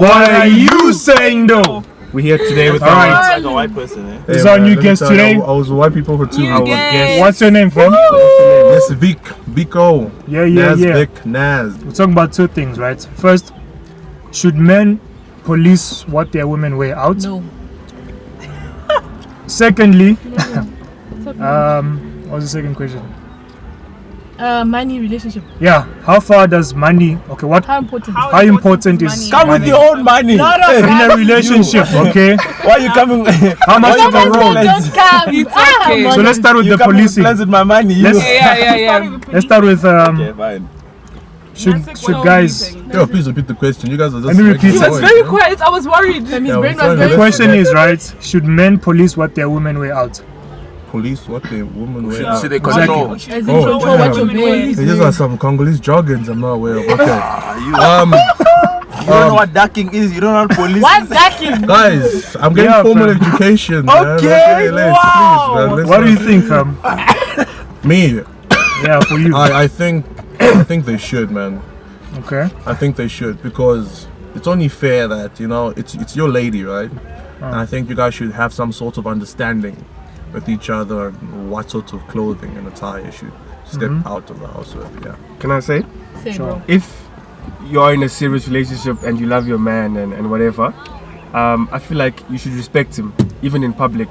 What are you saying though? We're here today with It's like a white person, eh? This is our new guest today. I was white people for 2 hours. What's your name, fam? Yes, Vico. Yeah. Vic, Naz. We're talking about two things, right? First, should men police what their women wear out? No. Secondly, what was the second question? Money relationship. Yeah, how far does money? Okay, what? How important? How important is Come with money your own money. in a relationship? Okay, Why are you coming? how much of a role? Don't come. So let's start with You the come with policing. plans with my money. You. Yeah. Let's start with Okay, fine. should guys? Yo, please repeat the question. You guys are just. Let me repeat making it. He was noise, very yeah? quiet. I was worried. His Yeah, brain we're was trying to The going. question is, right? Should men police what their women wear out? Police, what the women wear Should out. they control? As in Oh, control what damn. you wear. They just are some Congolese joggings. I'm not aware of. Okay. You don't know what ducking is. You don't know what police What's is. that? Guys, I'm getting Yeah, formal fam. education. Okay, man. wow. Please, man, What do you listen. think, fam? Me, Yeah, for you. I think they should, man. Okay. I think they should, because it's only fair that, you know, it's your lady, right? And I think you guys should have some sort of understanding with each other and what sort of clothing and attire you should step out of the house with. Yeah. Can I say? Say, Sure. bro. If you're in a serious relationship and you love your man and whatever, I feel like you should respect him, even in public.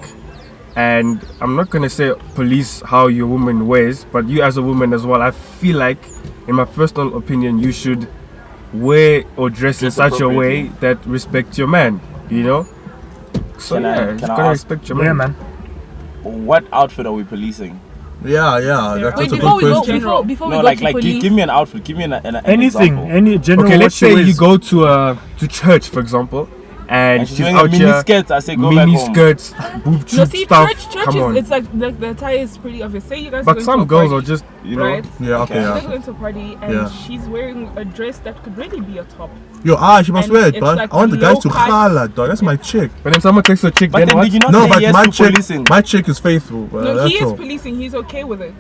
And I'm not gonna say police how your woman wears, but you as a woman as well, I feel like, in my personal opinion, you should wear or dress in Dress such a way appropriately. that respects your man, you know? So Can I- yeah, can just I gotta ask- respect your man. Yeah, man. What outfit are we policing? Yeah, that's Wait, a before good we go, question. before we No, go like, to police. give me an outfit. Give me an Anything, example. any general. Okay, what let's she say wears. you go to church, for example, and And she's she's wearing a out mini here, skirt. I say go back mini home. skirts, boob No, tube see, stuff. churches, Come on. it's like the attire is pretty obvious. Say you guys are But going some to a girls party, are just, you know. right? Yeah, okay, Okay. They're yeah. going to a party and Yeah. she's wearing a dress that could really be a top. Yo, she must And wear it, it's but like I want the guys to low cut. holla, dog. That's my chick. But then someone takes a chick, But then then what? did you not No, say but yes my to chick, policing? my chick is faithful. No, that's he is all. policing. He's okay with it.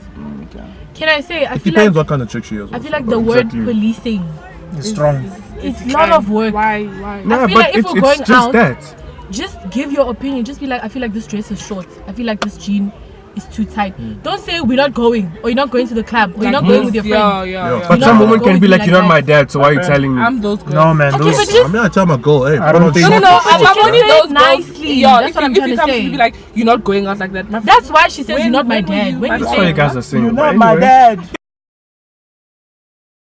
Okay. Can I say? I It feel depends like what kind of chick she is. I feel also. like the word Exactly. policing. It's strong. It's a lot of work. Why? Nah, I feel but like if it's we're going just out- that. Just give your opinion. Just be like, I feel like this dress is short. I feel like this jean is too tight. Don't say we're not going, or you're not going to the club, or you're not going with your friends. Yeah. But You some know, women go can with be me like, like you're not that. my dad, so why are you telling me? I'm those girls. No, man. Okay, Those. but just I mean, I tell my girl, hey, I don't bro, think- no. I'm She only said those nicely. Yeah, That's what I'm if trying he to comes say. to be like, you're not going out like that. My That's why she says When- you're not my when were dad. you When my you That's dad? why say you guys are single. You're but not my anyway. dad.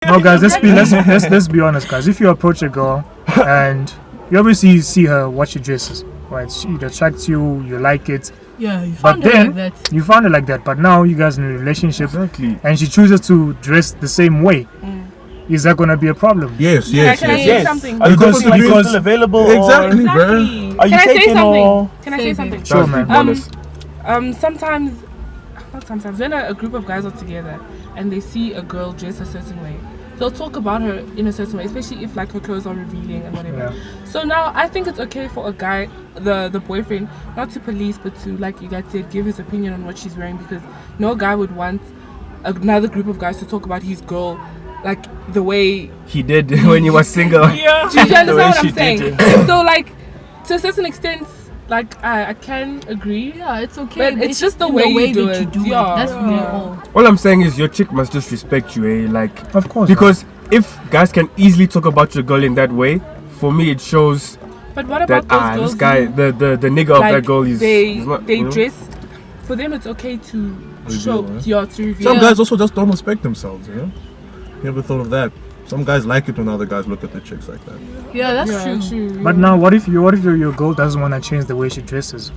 No, guys. Let's be honest, guys. If you approach a girl and you obviously see her what she dresses, right? It attracts you. You like it. yeah, you But found her then like that. you found it like that. But now you guys in a relationship, Exactly. and she chooses to dress the same way. Is that gonna be a problem? Yes, Yeah, yes, can I yes. say Yes. something? Are you Because- talking like you're because- still available? Exactly, Or bro. are you Can I say taking something? or? Can I say something? Sure, That's man. the bonus. Sometimes when a group of guys are together and they see a girl dress a certain way, they'll talk about her in a certain way, especially if like her clothes are revealing and whatever. Yeah. So now I think it's okay for a guy, the boyfriend, not to police but to, like you guys said, give his opinion on what she's wearing, because no guy would want another group of guys to talk about his girl like the way He did when he was single. do you understand what I'm saying? So like to a certain extent, like I can agree. Yeah, it's okay. But it's just the in way you do that it. you do Yeah. it. That's really all. All I'm saying is your chick must just respect you, eh? Like, Of course. because if guys can easily talk about your girl in that way, for me it shows But what that about those girls this guy, who, the nigga of like, that girl is they is not, they you know? dress, for them it's okay to show eh? to reveal. Some guys also just don't respect themselves, you know? You ever thought of that? Some guys like it when other guys look at the chicks like that. Yeah, that's Yeah, true. But now, what if your girl doesn't want to change the way she dresses?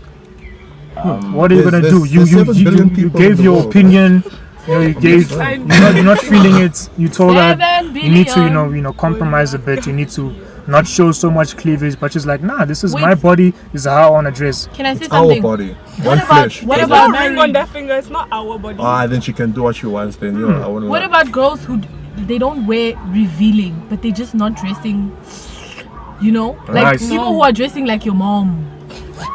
What are you there's- gonna do? there's You 7 billion you people gave in the your world, opinion. You know, you gave. fine. You're not feeling it. You told her 7 you need to, billion. compromise a bit. You need to not show so much cleavage. But she's like, nah, this is Wait. my body. This is how I wanna dress. Can I say Our something? body, What one about flesh. what There's about no ring on married? their finger. It's not our body. Then she can do what she wants. Then I want to. What about girls who they don't wear revealing, but they're just not dressing? You know, like Nice. people who are dressing like your mom.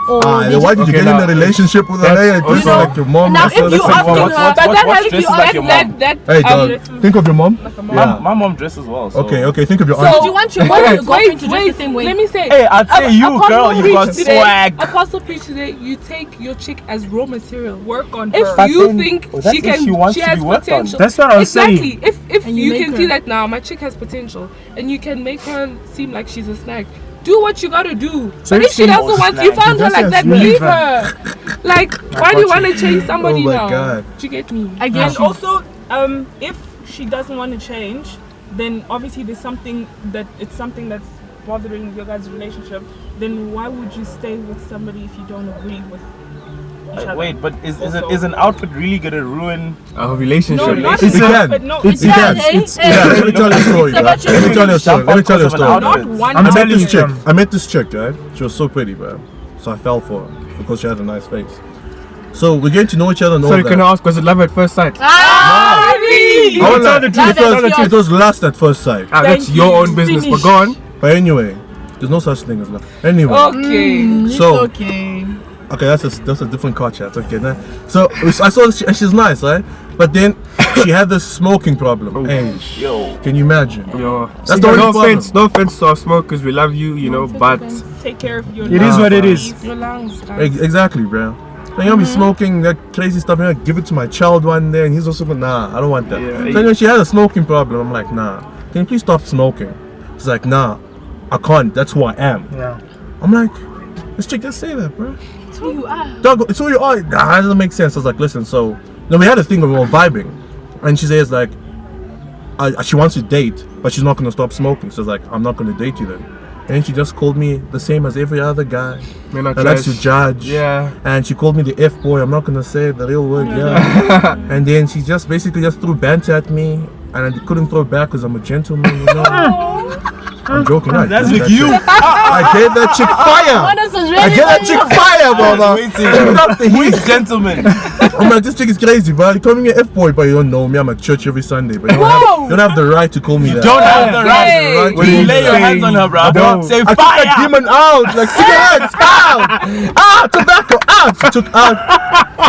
Or they then why just- did you Okay, get in now, a relationship with her? that's Hey, just also- like your mom. Now, or if you something. ask what- her, what- But what then if dresses you like your mom? Hey, dog, think of your mom. Yeah. My mom dresses well. So. Okay, think of your Would aunt. you want your girlfriend to dress the same way? Let me say. Hey, I'd say you, Apostle girl, you got Preach today- swag. Apostle Preach today, you take your chick as raw material. Work on If her. you then- think well, that's she if can, she wants to has be worked on. potential. That's what I was Exactly. saying. If And you you make can her- see that now, my chick has potential, and you can make her seem like she's a snack. Do what you gotta do. So But if if she she- doesn't want you found her That's like it, that, leave leave her. her. Like, why do you want to chase somebody Oh my now? God. Do you get me? I guess And also, if she doesn't want to change, then obviously there's something that's bothering your guys' relationship. Then why would you stay with somebody if you don't agree with each other? Wait, but is an outfit really gonna ruin? Our relationship. No, not It's an a- outfit, no, It's it's can. Yeah, let me tell you a story. It's Bro. about Let me tell you a story. Let me tell you a story. not one. I'm I met telling this you, chick. John. I met this chick, right? She was so pretty, bro. So I fell for her because she had a nice face. So we're getting to know each other and all Sorry, that. can I ask, was it love at first sight? Ah, really? I won't lie. Tell the truth, tell the truth. It was lust at first sight. Ah, that's Thank your you. own business, but Finish. go on. But anyway, there's no such thing as love. Anyway, Okay. It's So- okay. okay, that's a different car chat. Okay, then. So I saw this, and she's nice, right? But then she had this smoking problem. Hey, Yo, can you imagine? Yo. That's the only no problem. offense, no offense to our smokers, we love you, you know, but Take care of your It is what it is. Your lungs, guys. Exactly, bro. Then you'll be smoking that crazy stuff. You're gonna give it to my child one day, and he's also gonna, nah, I don't want that. Yeah. So anyway, she had a smoking problem. I'm like, nah, can you please stop smoking? She's like, nah, I can't. That's who I am. Yeah. I'm like, this chick just say that, bro. It's who you are. Dog, it's who you are. Nah, that doesn't make sense. I was like, listen, so no, we had a thing where we were vibing, and she says like, she wants to date, but she's not gonna stop smoking. So it's like, I'm not gonna date you then. And she just called me the same as every other guy. men are I like to trash. judge. Yeah. And she called me the F boy. I'm not gonna say the real word. Yeah. And then she just basically just threw banter at me, and I couldn't throw back because I'm a gentleman. You know. I'm joking. I that's gave with that you. chick- I gave that chick fire. Honest was I ready gave that for chick you. fire, brother. Waiting. Up the Who heat. is gentleman? I'm like, this chick is crazy, bro. You call me an F boy, but you don't know me. I'm at church every Sunday, but you don't have the right to call me that. Don't have the right. Hey. When you lay your hands on her, bro, No. say I took that fire. demon out, like cigarettes, out, tobacco, out. She took out.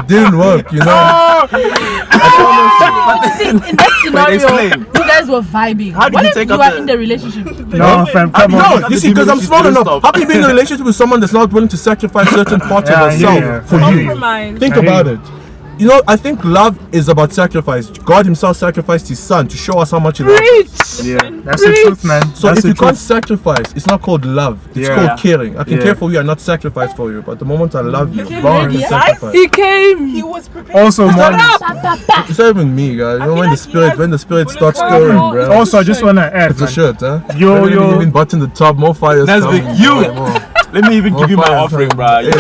It didn't work, you know. See, in that scenario, explain. you guys were vibing. How did What you if take you out are the- in the relationship? No, fam, come on. No, you see, because I'm small enough. How can you be in a relationship with someone that's not willing to sacrifice certain parts Yeah, of herself yeah. for you? Compromise. Think I hear about you. it. You know, I think love is about sacrifice. God Himself sacrificed His Son to show us how much He loves us. Yeah. That's the truth, man. So That's if the you can't truth. sacrifice, it's not called love. It's Yeah. called caring. I can Yeah. care for you and not sacrifice for you. But the moment I love you, came bound ready, to yeah? sacrifice. He came. He was prepared. Also, man. It's not even me, guys. You know, feel when like the spirit, he when the has spirit bullet starts time. stirring, Oh, bro. Also, I just want to add, It's a man. shirt, huh? Yo, Maybe yo. even button the top, more fire. That's big. You. Let me even give you my offering, bro. You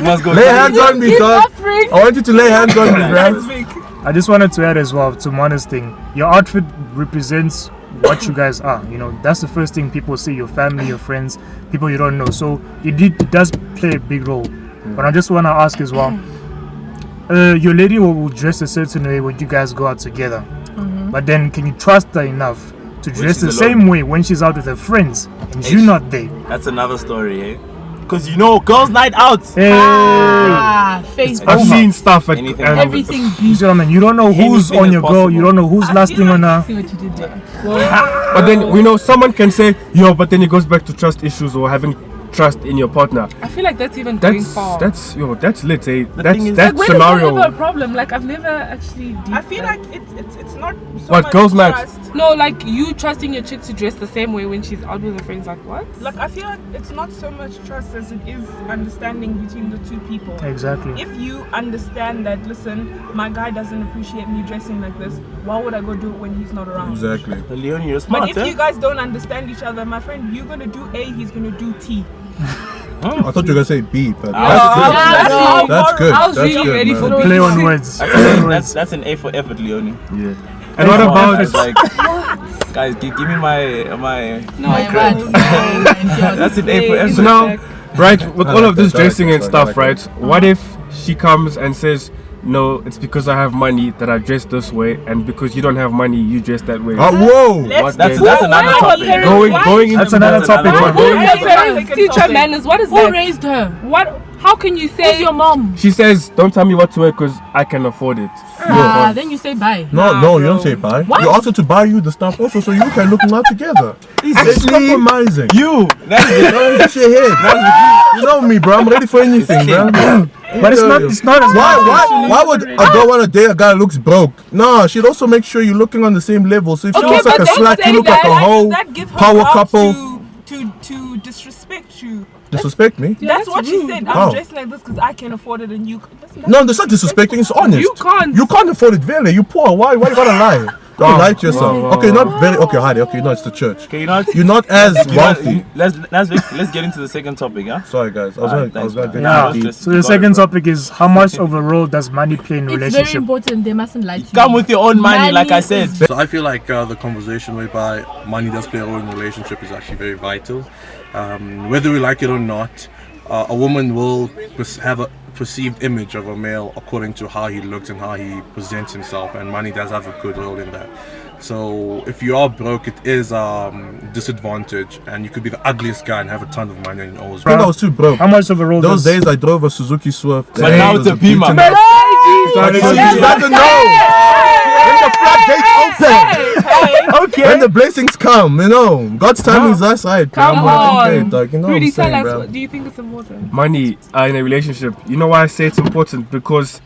must go. Lay hands on me, dog. Offering. I want you to lay hands on me, That's bro. big. I just wanted to add as well to Mona's thing. Your outfit represents what you guys are. You know, that's the first thing people see. Your family, your friends, people you don't know. So it does play a big role. But I just want to ask as well. Your lady will dress a certain way when you guys go out together. But then, can you trust her enough to dress the she's same alone. way when she's out with her friends and you're not there? That's another story, eh? Because you know, girls' night out. Hey, Ah, Facebook. I've seen stuff at Anything. Everything you beat. see what I mean? You don't know who's Anything on is your girl. possible. You don't know who's lasting on her. See what you did there. But then we know someone can say, yo, but then it goes back to trust issues or having trust in your partner. I feel like that's even going That's far. that's lit, eh? thing That's is- that Like, when is there ever a scenario. problem? Like, I've never actually. I feel like it's not so What, much girls' night? trust. No, like you trusting your chick to dress the same way when she's out with her friends. Like what? Like I feel like it's not so much trust as it is understanding between the two people. Exactly. If you understand that, listen, my guy doesn't appreciate me dressing like this, why would I go do it when he's not around? Exactly. Leonie, you're smart, But if eh? you guys don't understand each other, my friend, you're gonna do A, he's gonna do T. I thought you were gonna say B, but Yeah, that's good. I was That's really good, ready man. for Play on words. That's an A for effort, Leonie. Yeah. And what about It's like, guys, give me my No, My I word. That's an A for effort. so now, right, with I all like of this that, I like dressing that, and I stuff, like right? that. What if she comes and says, no, it's because I have money that I dress this way, and because you don't have money, you dress that way. Whoa! That's then? another Why topic. parents- Going why- going into That's another topic. another man. Who topic. parents teach her manners? What is Who that? raised her? What? How can you Who's say your mom? She says, "Don't tell me what to wear because I can afford it." Then you say bye. No, you don't say bye. What? You ask her to buy you the stuff also so you can look not together. It's compromising. You. That's the Don't hit your head. You know me, bro. I'm ready for anything, bro. But it's not as Why would a girl want to date a guy that looks broke? No, she'd also make sure you're looking on the same level. So if she Okay, looks like but a don't slack, say you look like a that. whole Does that give her power grounds couple. to disrespect you? Disrespect me? That's what she said. How? I'm dressing like this because I can afford it, and you. No, that's not disrespecting. It's honest. You can't. You can't afford it, really. You poor. Why you gotta lie? Don't lie to yourself. wow, Okay, not very. Okay, Heidi. Okay, no, it's the church. Okay, you know what? You're not as wealthy. Let's get into the second topic, huh? Sorry, guys. I was gonna get Yeah. deep. So the second topic is how much of a role does money play in It's very relationship? important. They mustn't lie to you. Come with your own money, like I said. So I feel like the conversation whereby money does play a role in a relationship is actually very vital. Whether we like it or not, a woman will have a perceived image of a male according to how he looks and how he presents himself, and money does have a good role in that. So if you are broke, it is disadvantage, and you could be the ugliest guy and have a ton of money and always. I think I was too broke. How much of a role Those does days I drove a Suzuki Swift. But now it's a Beamer. She doesn't know. When the floodgates open, Okay. when the blessings come, God's time is our side. Come on. Okay, dog, you know what I'm Rudy, tell saying, us, bro. what do you think it's important? Money in a relationship. You know why I say it's important? Because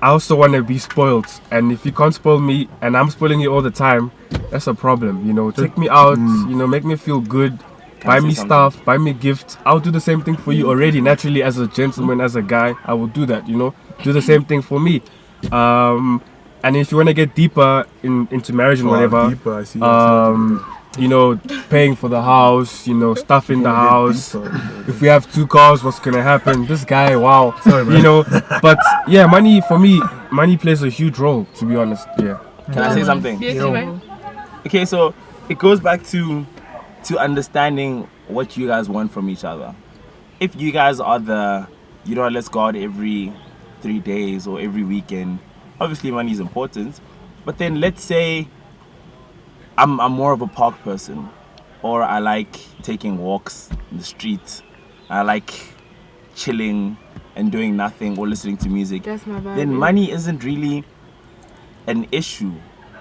I also want to be spoiled, and if you can't spoil me and I'm spoiling you all the time, that's a problem. Take me out, make me feel good, buy me stuff, buy me gifts. I'll do the same thing for you already. Naturally, as a gentleman, as a guy, I will do that. Do the same thing for me. And if you want to get deeper into marriage and whatever, Deeper, I see. paying for the house, stuff in the house. If we have 2 cars, what's gonna happen? This guy, wow. Sorry, man. But yeah, money for me, money plays a huge role. To be honest, yeah. Can I say something? Yes, you right. Okay, so it goes back to understanding what you guys want from each other. If you guys are let's go out every 3 days or every weekend, obviously money is important. But then let's say I'm more of a park person, or I like taking walks in the street. I like chilling and doing nothing or listening to music. That's my vibe. Then money isn't really an issue.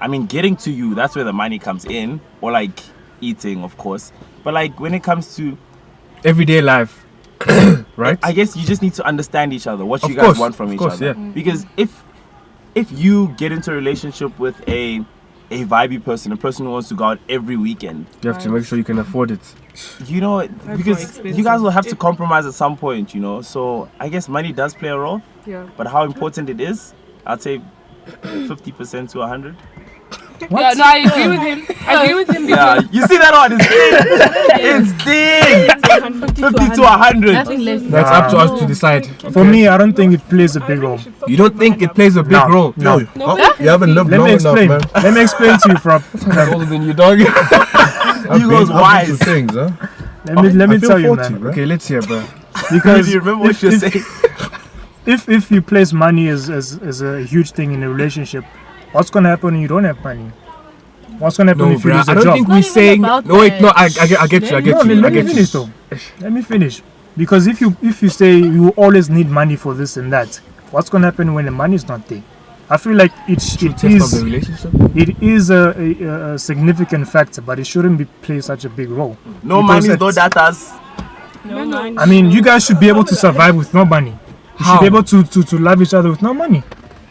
I mean, getting to you, that's where the money comes in, or like eating, of course. But like when it comes to Everyday life, right? I guess you just need to understand each other, what Of you guys course, want from of each course, other. yeah. Because if you get into a relationship with a vibey person, a person who wants to go out every weekend, You have to make sure you can afford it. more because expensive. you guys will have to compromise at some point, So I guess money does play a role, Yeah. but how important it is, I'd say 50% to 100. Yeah, no, I agree with him. I agree with him Yeah, because you see that one? It's deep. 50 to 100. Nothing less. That's up to us to decide. For me, I don't think it plays a big role. You don't think it plays a big No. role? No. You haven't lived Let long me enough, explain. man. Let me explain to you, Frog. I'm older than you, dog. You I've goes been wise. through things, huh? Let me I feel tell you, 40, man. bro. Okay, let's hear, bro. Because Do you remember what you're saying? if you place money as a huge thing in a relationship, what's gonna happen when you don't have money? What's gonna happen No, if you bruh. lose I a don't job? think Not we're even saying. about No, wait, no. I that. get you. I get No, you. let I me get finish you. though. Let me finish. Because if you say you always need money for this and that, what's gonna happen when the money is not there? I feel like it Test of the is relationship. a significant factor, but it shouldn't play such a big role. No Because money, no it's- datas. I mean, you guys should be able to survive with no money. You should be able to love each other with no money.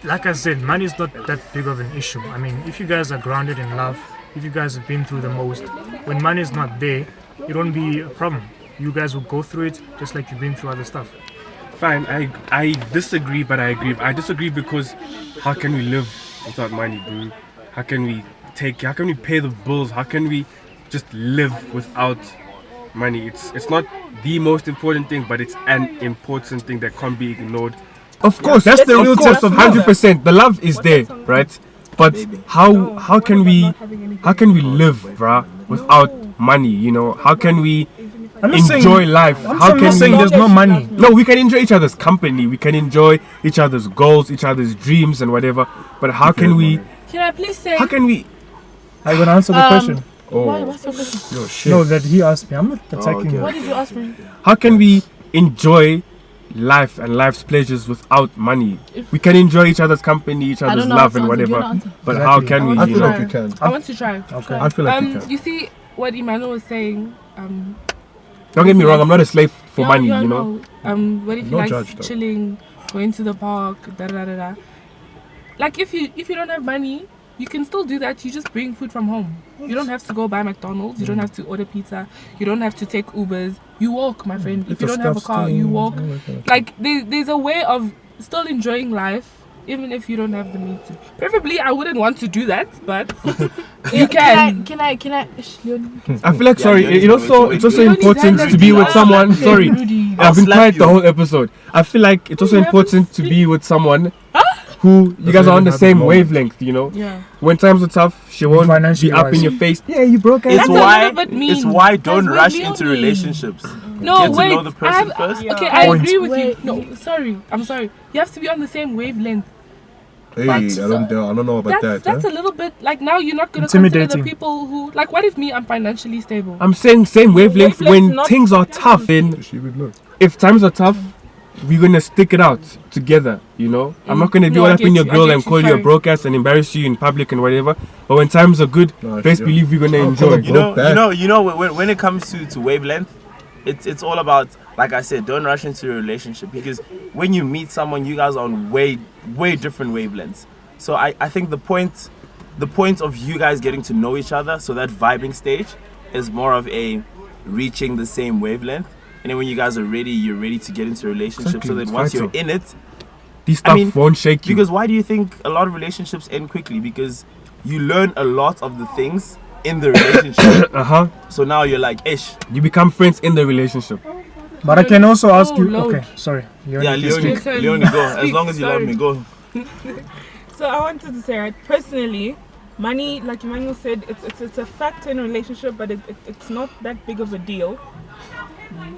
Like I said, money is not that big of an issue. I mean, if you guys are grounded in love, if you guys have been through the most, when money is not there, it won't be a problem. You guys will go through it just like you've been through other stuff. Fine, I disagree, but I agree. I disagree because how can we live without money, bro? How can we pay the bills? How can we just live without money? It's not the most important thing, but it's an important thing that can't be ignored. Of course, that's the real test of 100%. The love is there, right? But how can we live, bruh, without money? How can we I'm not saying- enjoy life? How I'm can not saying we? there's no money. No, we can enjoy each other's company. We can enjoy each other's goals, each other's dreams, and whatever. But how can we? Can I please say? How can we? Are you gonna answer the question? What's your question? Yo, shit. No, that he asked me. I'm not attacking you. What did you ask me? How can we enjoy life and life's pleasures without money. We can enjoy each other's company, each I other's don't know love how and to answer. Do you whatever. wanna answer? But Exactly. how can we? I You feel know? like you can. I want to try. Okay. I feel like you can. You see what Emmanuel was saying. Don't get me wrong. I'm not a slave for Yeah, money. yeah, You know. no. What if you No like judge, though. chilling, going to the park, da da da da. Like if you don't have money, you can still do that. You just bring food from home. You don't have to go buy McDonald's. You don't have to order pizza. You don't have to take Ubers. You walk, my friend. If you don't have a car, you walk. Like there's a way of still enjoying life. Even if you don't have the means to. Preferably, I wouldn't want to do that, but you can. Can I? Leonie, I feel like Yeah, sorry. you It's know, also it's it's also you don't important design to be that with thing. someone. Sorry, Rudy. I've been slap quiet you. the whole episode. I feel like it's also important to be with someone who you guys are on the Doesn't same have a wavelength. You know, Yeah. when times are tough, she won't financially be up in wise. your face. Yeah, you broke It's That's a why. little bit mean. It's why don't That's rush really into mean. relationships. No, Get to wait. know the person first. Yeah. Okay, I Point. agree with Wait. you. No, sorry. I'm sorry. You have to be on the same wavelength. Hey, I don't know about that. That's huh? a little bit like now you're not gonna consider the Intimidating. people who like. What if me? I'm financially stable. I'm saying same wavelength Wavelength's when not things are together. tough. Then She would look. if times are tough, we're gonna stick it out together. You know, I'm not gonna be No, all I up in get your you, I girl get and you, call you a sorry. broke ass and embarrass you in public and whatever. But when times are good, No, best she- believe we're gonna I'll enjoy. call her You know, Broke you know, when it comes to wavelength, it's all about, like I said, don't rush into a relationship, because when you meet someone, you guys are on way different wavelengths. So I think the point of you guys getting to know each other, so that vibing stage is more of a reaching the same wavelength. And then when you guys are ready, you're ready to get into a relationship. Exactly, So that it's once you're vital. in it, These I stuff mean, won't shake you. because why do you think a lot of relationships end quickly? Because you learn a lot of the things in the relationship. So now you're like, ish. You become friends in the relationship. But I can also ask you. Lord. Okay, sorry. Leonie, Yeah, please Leonie, speak. Speak. Leonie, go. As Speak, long as you love sorry. me, go. So I wanted to say, right, personally, money, like Emmanuel said, it's a factor in a relationship, but it's not that big of a deal.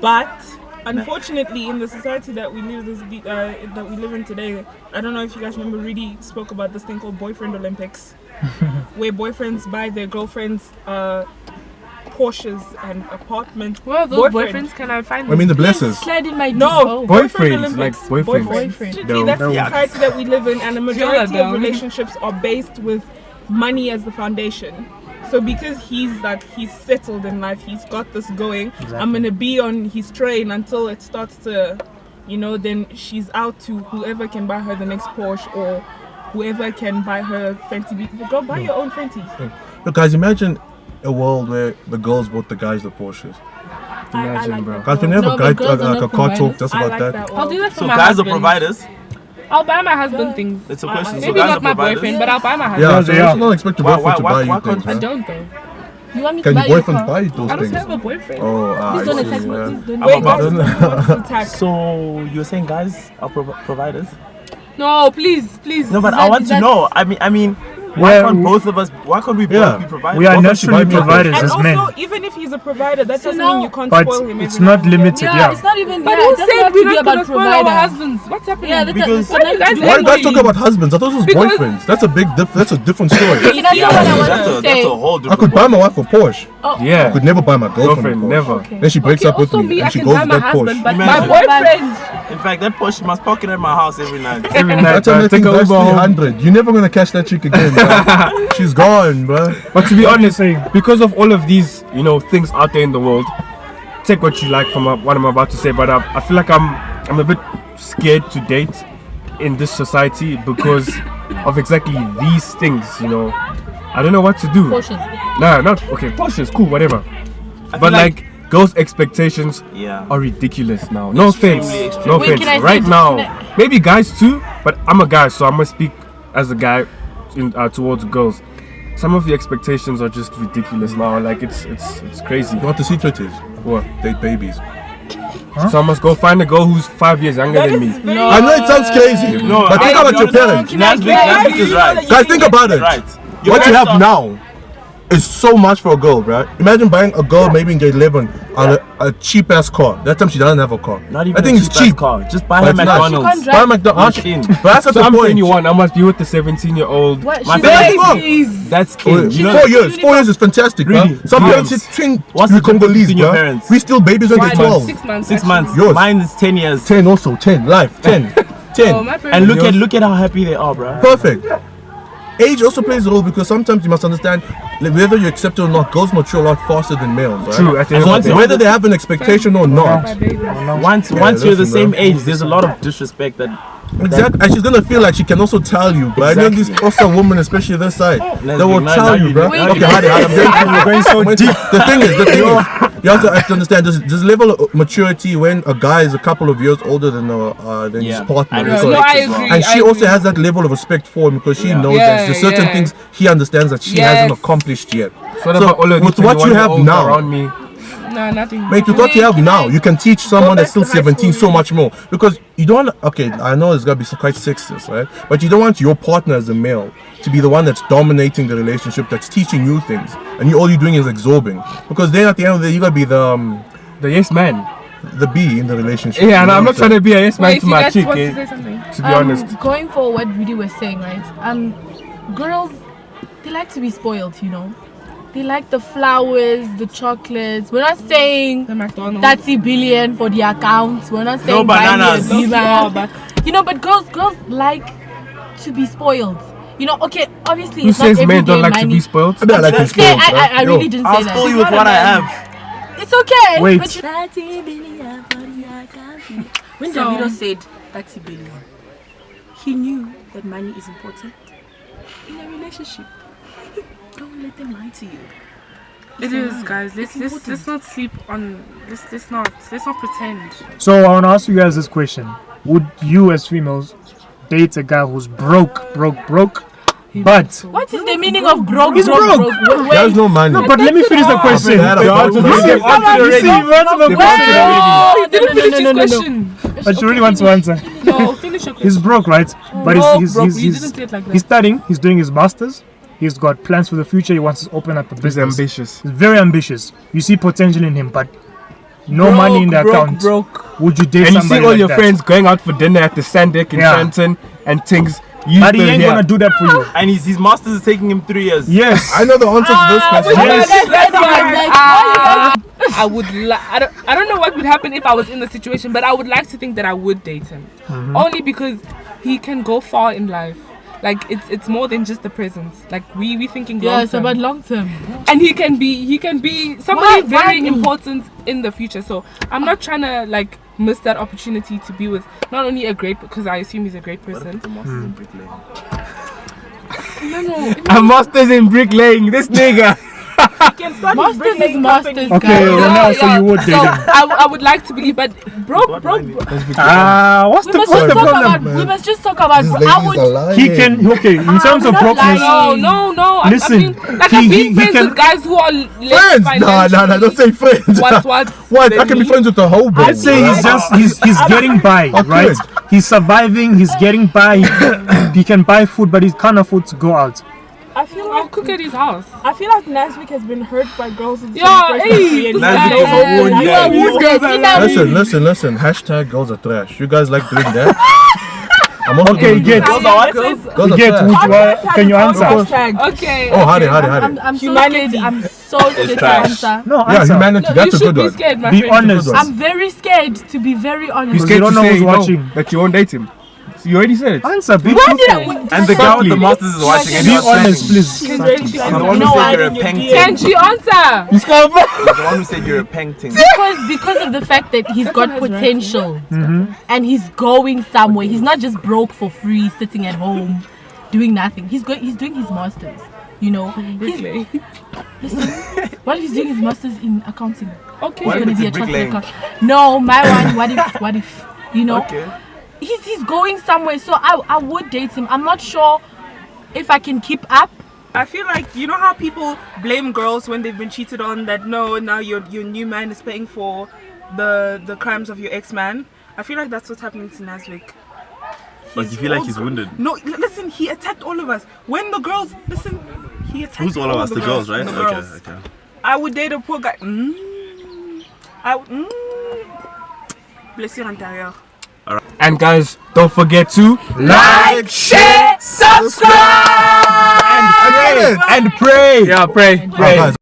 But unfortunately, in the society that we live in today, I don't know if you guys remember, Rudy spoke about this thing called boyfriend Olympics, where boyfriends buy their girlfriends Porsches and apartments. Where are those Boyfriend. boyfriends? Can I find I mean, the them? blessings. Slide in my No, DMs. boyfriend Boyfriends, like Olympics. boyfriends. Strictly, No. that's the Yeah. society that we live in, and the majority down. of relationships are based with money as the foundation. So because he's settled in life, he's got this going. I'm gonna be on his train until it starts to, then she's out to whoever can buy her the next Porsche or whoever can buy her Fenty. Go buy your own Fenty. Look, guys, imagine a world where the girls bought the guys the Porsches. I Imagine, like bro. that. Guys, can you have No, a but guy, girls are like a not car talk providers. just I about like that? that. I'll do that for So my guys husband. are providers. I'll buy my husband things. It's a question. So Maybe guys not are my providers. boyfriend, but I'll buy my husband. Yeah, Yeah, so they let's are. not expect your Why- boyfriend to why- buy you why things, I huh? don't though. You want me Can to your buy you a boyfriend car? buy you I those don't things? have a boyfriend. Oh, Please I don't see, attack me. yeah. Please don't. I'm Wait, about guys, to- what's the tag? So you're saying guys are providers? No, please. No, but Is I that- want is to that- know. I mean, why Well, can't both of us? Why can't we Yeah. both be providers? We are Both of us naturally buy cars. providers And as men. also, even if he's a provider, that doesn't now- mean you can't But spoil him. it's every not now and again. limited, Yeah, it's not even. But yeah, who it doesn't said have we're to be not about gonna spoil our provider. husbands? What's happening? Yeah, that, Because- that's Why you guys Why you guys talk angry? about husbands? I thought it was Because- boyfriends. That's a different story. Can I say what I Yeah, want that's to a say? whole I different. could buy my wife a Porsche. I Yeah, could never buy my girlfriend, girlfriend, a Porsche. never. Okay. Then she breaks up with also me I and she can goes buy to my that husband, Porsche. but my Imagine. boyfriend. In fact, that Porsche must park it at my house every night. Every night, That's a take thing, a that's Uber home. 300. You're never gonna catch that chick again, bro. She's gone, bro. But to be honest, because of all of these, things out there in the world, take what you like from what I'm about to say. But I feel like I'm a bit scared to date in this society because of exactly these things. I don't know what to do. Porsches. Nah, not okay. Porsche is cool, whatever. I But feel like girls' expectations yeah. are ridiculous now. No offense, Extremely, no Wait, offense. can I say Right this? now, Can I- maybe guys too, but I'm a guy, so I'm gonna speak as a guy towards girls. Some of the expectations are just ridiculous now. Like it's crazy. You know what the secret is? What? Date babies. So I must go find a girl who's 5 years younger That than is me. very. I know it sounds crazy, No, but think I- about your honestly, parents. Nasbik is right. Guys, think about it. Right. What you have parents are- now is so much for a girl, right? Imagine buying a girl maybe in grade 11 a a cheap ass car. That time she doesn't have a car. Not even I think a it's cheap-ass cheap. car. Just buy But her it's not. McDonald's. She Buy McDonald's. Machine. But that's not So the I'm point. 21. I must be with the 17-year-old. What? My She's That's baby. wrong. That's Oh, king. You know, 4 years. 4 years is fantastic, bro. Really? Some Yes. parents think What's we the difference Congolese, between your bro. parents? We still babies when they're 12. 6 months. 6 actually. months. Yours. Mine is 10 years. 10 also. 10. Life. 10. 10. Oh, my parents. And look at how happy they are, bro. Perfect. Age also plays a role because sometimes you must understand like, whether you accept it or not. Girls mature a lot faster than males, right? True, at the As end long of as the you- day. Whether they have an expectation or not. My baby. Once Yeah, you're the listen, same bro. age, there's a lot of disrespect that. Exactly, and she's gonna feel like she can also tell you, but I know these Exactly. Costa women, especially this side, they will now tell you you, bro. know. Okay, Hadi, I'm going so deep. The thing is, you have to understand this level of maturity when a guy is a couple of years older than his Yeah. partner. And because- No, I as well. agree. and she I also agree. has that level of respect for him because she Yeah. knows Yeah, that there's certain yeah. things he understands that she Yes. hasn't accomplished yet. So what So, about all of with these what you have 21-year-olds now- around me? No, nothing. Mate, with what you have now, you can teach someone that's still back to high 17 school, so much more. Because you don't, okay, I know it's gonna be quite sexist, right? But you don't want your partner as a male to be the one that's dominating the relationship, that's teaching you things. And all you're doing is absorbing. Because then at the end of the day, you gotta be The yes man. the B in the relationship. Yeah, and I'm not trying to be a yes man Wait, to you my guys chick, want to eh, say something? to be honest. Going for what Rudy was saying, right? Girls, they like to be spoiled, you know. They like the flowers, the chocolates. We're not saying The McDonald's. 30 billion for the account. We're not saying buy me a bananas. Beamer. Yeah, but You know, but girls like to be spoiled. You know, okay, obviously Who it's not says every men don't day like to money. be spoiled? I mean, I like Say, this spoiled, I bro. really Yo. didn't I'll say spoil that. you with what I have. It's okay. Wait. But you, 30 billion for the account. When So- Davido said 30 billion, he knew that money is important in a relationship. Don't let them lie to you. it is, guys. Let's not sleep on. Let's not pretend. So I want to ask you guys this question: would you, as females, date a guy who's broke, but what is the meaning of broke? He's broke. He has no money. no? But let me finish the question. Bad about You money. see, you've answered the question already. You didn't finish his no. question. But you really want to answer. No, finish your question. He's broke, right? But he's broke. You didn't say it like that. he's studying. He's doing his masters. He's got plans for the future. He wants to open up a He's business. ambitious. He's very ambitious. You see potential in him, but no money in the account. Would you date And you somebody see all like your that? friends going out for dinner at the Sandek in Yeah. Shanton and things. You But he still ain't here. gonna do that for you. And his masters is taking him 3 years. Yes. I know the answer to this question. I would. I don't know what would happen if I was in the situation, but I would like to think that I would date him, only because he can go far in life. Like it's more than just the present. Like we thinking long Yeah, it's term. about long term. And he can be somebody Why very me? important in the future. So I'm not trying to like miss that opportunity to be with not only a great, because I assume he's a great person. A master's in bricklaying. This nigga. Masters is masters. Okay, guys. now so you would date So him. I would like to believe, but broke. What's We the must what's just the talk problem? about. We must just talk about. These I ladies would. are lying. He can okay in terms of not brokenness. lying. No. Listen, I mean, like he- I've he been friends can- with guys who are less Friends? No, don't say friends. What? What? I can be friends with the whole bro. Let's say he's just he's getting by, right? He's surviving. He's getting by. He can buy food, but he can't afford to go out. I feel I'll like cook at his house. Nasvik has been hurt by girls. With Yeah, hey, Nasvik is a wound, yeah. Listen. Hashtag girls are trash. You guys like doing that? I'm also Okay, gonna do get. that. Girls are what? Girls You are get. trash. Can you answer? Okay. Oh, Hadi. I'm so scared. I'm so scared to trash. answer. No, Yeah, answer. humanity. No, That's you a should good be one. scared, my Be friend. honest. I'm very scared, to be very honest. You're you scared don't to know say who's no, watching. that you won't date him. So you already said it. Answer. Be Why truthful. did And the guy with the masters is watching and Be he's honest, saying- please. He's the one You who know said what? you're a painting. Can she answer? He's the one who said you're a painting. because of the fact that he's got potential and he's going somewhere. He's not just broke for free, sitting at home, doing nothing. He's doing his masters. You know, Bricklaying. listen. What if he's doing his masters in accounting? Okay. What He's if gonna it's be in a chartered bricklaying? accountant. No, my one. What if? You know, Okay. he's going somewhere. So I would date him. I'm not sure if I can keep up. I feel like, you know how people blame girls when they've been cheated on, that no, now your new man is paying for the crimes of your ex-man. I feel like that's what's happening to Nasvik. But you feel like he's wounded. No, listen, he attacked all of us. When the girls, listen, he attacked Who's all of us? The girls, right? The Okay, girls. okay. I would date a poor guy. Blessure intérieure. And guys, don't forget to Like, share, subscribe, I get it. and pray. pray. Guys,